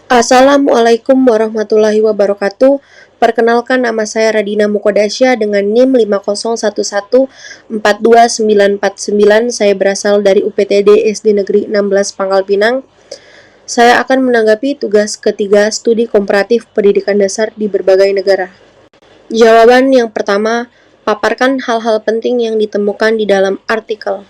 Assalamualaikum warahmatullahi wabarakatuh. Perkenalkan, nama saya Radina Mukodasya dengan NIM 501142949. Saya berasal dari UPTD SD Negeri 16 Pangkal Pinang. Saya akan menanggapi tugas ketiga studi komparatif pendidikan dasar di berbagai negara. Jawaban yang pertama, paparkan hal-hal penting yang ditemukan di dalam artikel.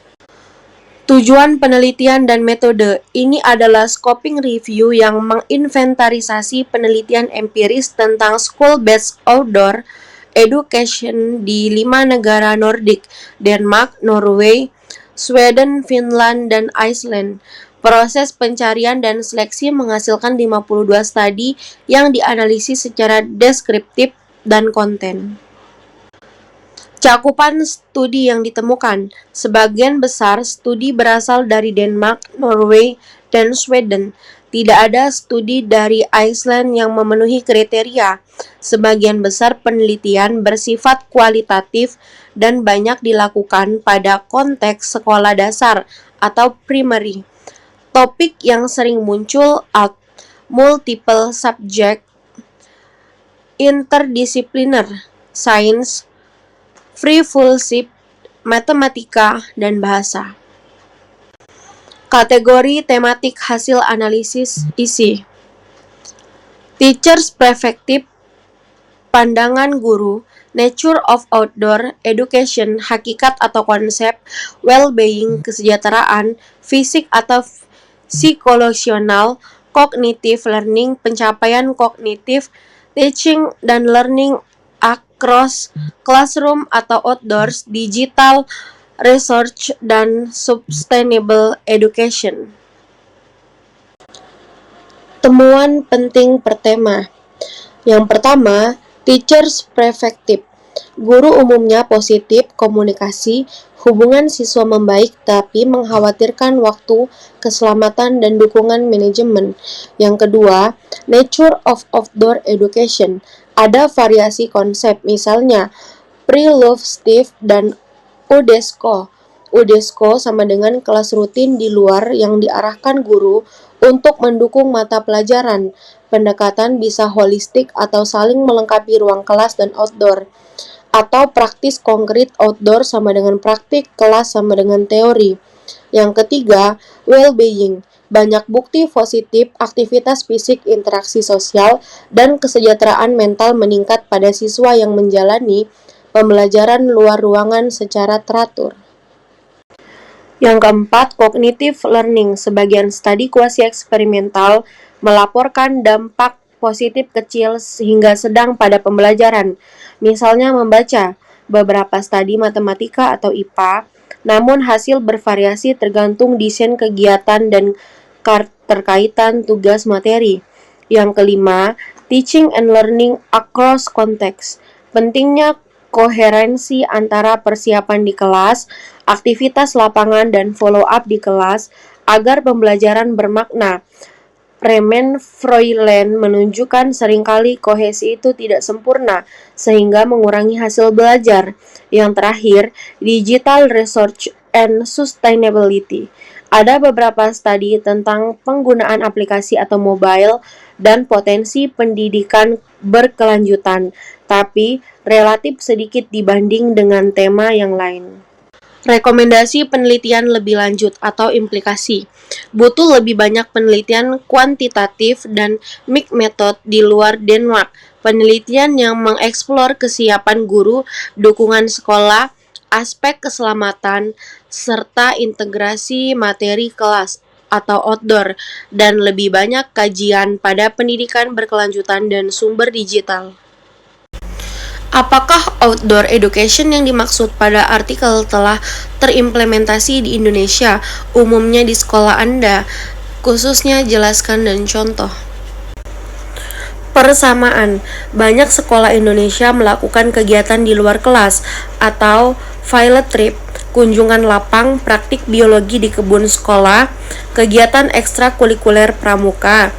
Tujuan penelitian dan metode ini adalah scoping review yang menginventarisasi penelitian empiris tentang school-based outdoor education di 5 negara Nordik, Denmark, Norway, Sweden, Finland, dan Iceland. Proses pencarian dan seleksi menghasilkan 52 studi yang dianalisis secara deskriptif dan konten. Cakupan studi yang ditemukan, sebagian besar studi berasal dari Denmark, Norway, dan Sweden. Tidak ada studi dari Iceland yang memenuhi kriteria. Sebagian besar penelitian bersifat kualitatif dan banyak dilakukan pada konteks sekolah dasar atau primary. Topik yang sering muncul multiple subject, interdiscipliner, science, free fellowship, matematika, dan bahasa. Kategori tematik hasil analisis isi. Teacher's perspective, pandangan guru, nature of outdoor education, hakikat atau konsep, well-being, kesejahteraan, fisik atau psikological, cognitive learning, pencapaian kognitif, teaching dan learning across classroom atau outdoors, digital research, dan sustainable education. Temuan penting per tema. Yang pertama, teacher's perspective. Guru umumnya positif, komunikasi, hubungan siswa membaik, tapi mengkhawatirkan waktu, keselamatan, dan dukungan manajemen. Yang kedua, nature of outdoor education. Ada variasi konsep, misalnya Pre-Love dan UDESCO. UDESCO sama dengan kelas rutin di luar yang diarahkan guru untuk mendukung mata pelajaran. Pendekatan bisa holistik atau saling melengkapi ruang kelas dan outdoor. Atau praktis konkret outdoor sama dengan praktik, kelas sama dengan teori. Yang ketiga, well-being. Banyak bukti positif aktivitas fisik, interaksi sosial, dan kesejahteraan mental meningkat pada siswa yang menjalani pembelajaran luar ruangan secara teratur. Yang keempat, cognitive learning. Sebagian studi kuasi eksperimental melaporkan dampak positif kecil hingga sedang pada pembelajaran. Misalnya membaca. Beberapa studi matematika atau IPA, namun hasil bervariasi tergantung desain kegiatan dan keterkaitan tugas materi. Yang kelima, teaching and learning across context. Pentingnya koherensi antara persiapan di kelas, aktivitas lapangan, dan follow-up di kelas agar pembelajaran bermakna. Raymond Froiland menunjukkan seringkali kohesi itu tidak sempurna, sehingga mengurangi hasil belajar. Yang terakhir, digital research and sustainability. Ada beberapa studi tentang penggunaan aplikasi atau mobile dan potensi pendidikan berkelanjutan, tapi relatif sedikit dibanding dengan tema yang lain. Rekomendasi penelitian lebih lanjut atau implikasi. Butuh lebih banyak penelitian kuantitatif dan mixed method di luar Denmark. Penelitian yang mengeksplor kesiapan guru, dukungan sekolah, aspek keselamatan, serta integrasi materi kelas atau outdoor, dan lebih banyak kajian pada pendidikan berkelanjutan dan sumber digital. Apakah outdoor education yang dimaksud pada artikel telah terimplementasi di Indonesia, umumnya di sekolah Anda? Khususnya jelaskan dan contoh. Persamaan, banyak sekolah Indonesia melakukan kegiatan di luar kelas atau field trip, kunjungan lapang, praktik biologi di kebun sekolah, kegiatan ekstrakurikuler pramuka,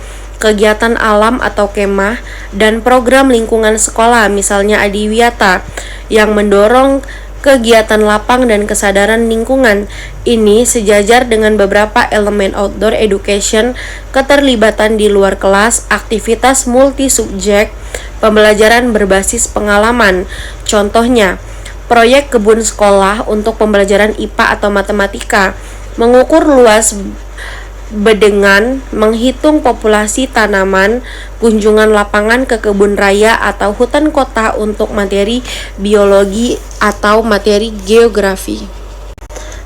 kegiatan alam atau kemah, dan program lingkungan sekolah, misalnya Adiwiyata, yang mendorong kegiatan lapang dan kesadaran lingkungan. Ini sejajar dengan beberapa elemen outdoor education, keterlibatan di luar kelas, aktivitas multi-subjek, pembelajaran berbasis pengalaman. Contohnya, proyek kebun sekolah untuk pembelajaran IPA atau matematika, mengukur luas bedengan, menghitung populasi tanaman, kunjungan lapangan ke kebun raya atau hutan kota untuk materi biologi atau materi geografi.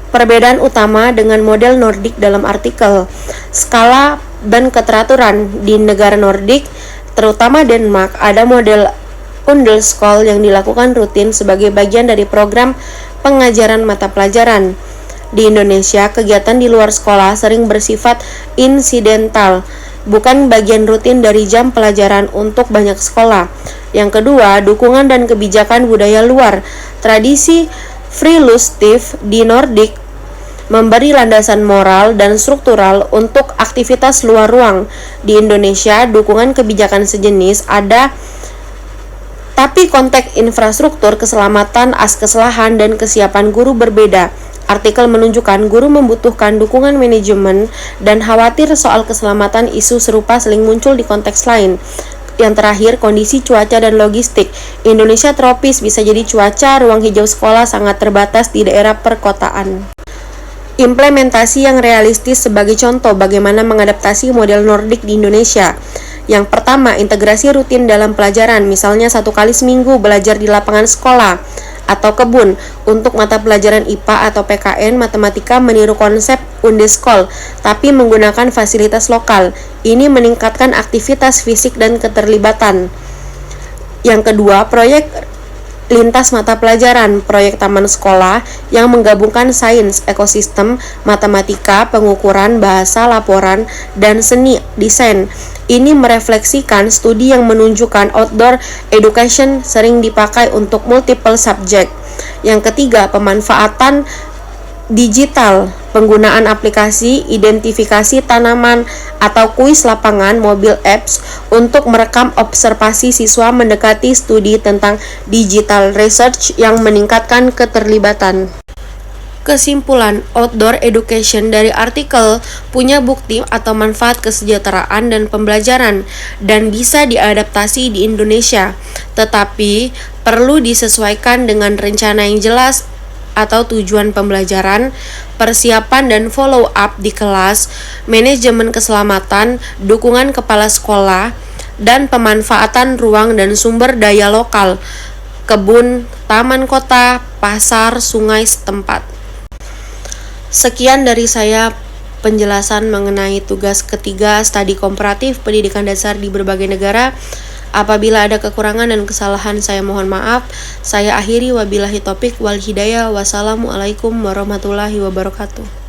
Perbedaan utama dengan model Nordik dalam artikel, skala dan keteraturan. Di negara Nordik, terutama Denmark, ada model Underskole yang dilakukan rutin sebagai bagian dari program pengajaran mata pelajaran. Di Indonesia, kegiatan di luar sekolah sering bersifat insidental, bukan bagian rutin dari jam pelajaran untuk banyak sekolah. Yang kedua, dukungan dan kebijakan budaya luar. Tradisi Friluftsliv di Nordik memberi landasan moral dan struktural untuk aktivitas luar ruang. Di Indonesia, dukungan kebijakan sejenis ada, tapi konteks infrastruktur, keselamatan, askes lahan, dan kesiapan guru berbeda. Artikel menunjukkan guru membutuhkan dukungan manajemen dan khawatir soal keselamatan. Isu serupa sering muncul di konteks lain. Yang terakhir, kondisi cuaca dan logistik. Indonesia tropis, bisa jadi cuaca ruang hijau sekolah sangat terbatas di daerah perkotaan. Implementasi yang realistis sebagai contoh bagaimana mengadaptasi model Nordik di Indonesia. Yang pertama, integrasi rutin dalam pelajaran, misalnya 1 kali seminggu belajar di lapangan sekolah atau kebun. Untuk mata pelajaran IPA atau PKN, matematika meniru konsep Undeskol, tapi menggunakan fasilitas lokal. Ini meningkatkan aktivitas fisik dan keterlibatan. Yang kedua, proyek lintas mata pelajaran, proyek taman sekolah yang menggabungkan sains, ekosistem, matematika, pengukuran, bahasa, laporan, dan seni desain. Ini merefleksikan studi yang menunjukkan outdoor education sering dipakai untuk multiple subjek. Yang ketiga, pemanfaatan digital, penggunaan aplikasi identifikasi tanaman atau kuis lapangan, mobile apps untuk merekam observasi siswa mendekati studi tentang digital research yang meningkatkan keterlibatan. Kesimpulan, outdoor education dari artikel punya bukti atau manfaat kesejahteraan dan pembelajaran dan bisa diadaptasi di Indonesia, tetapi perlu disesuaikan dengan rencana yang jelas atau tujuan pembelajaran, persiapan dan follow up di kelas, manajemen keselamatan, dukungan kepala sekolah, dan pemanfaatan ruang dan sumber daya lokal, kebun, taman kota, pasar, sungai setempat. Sekian dari saya penjelasan mengenai tugas ketiga studi komparatif pendidikan dasar di berbagai negara. Apabila ada kekurangan dan kesalahan, saya mohon maaf. Saya akhiri, wabillahi taufik wal hidayah. Wassalamualaikum warahmatullahi wabarakatuh.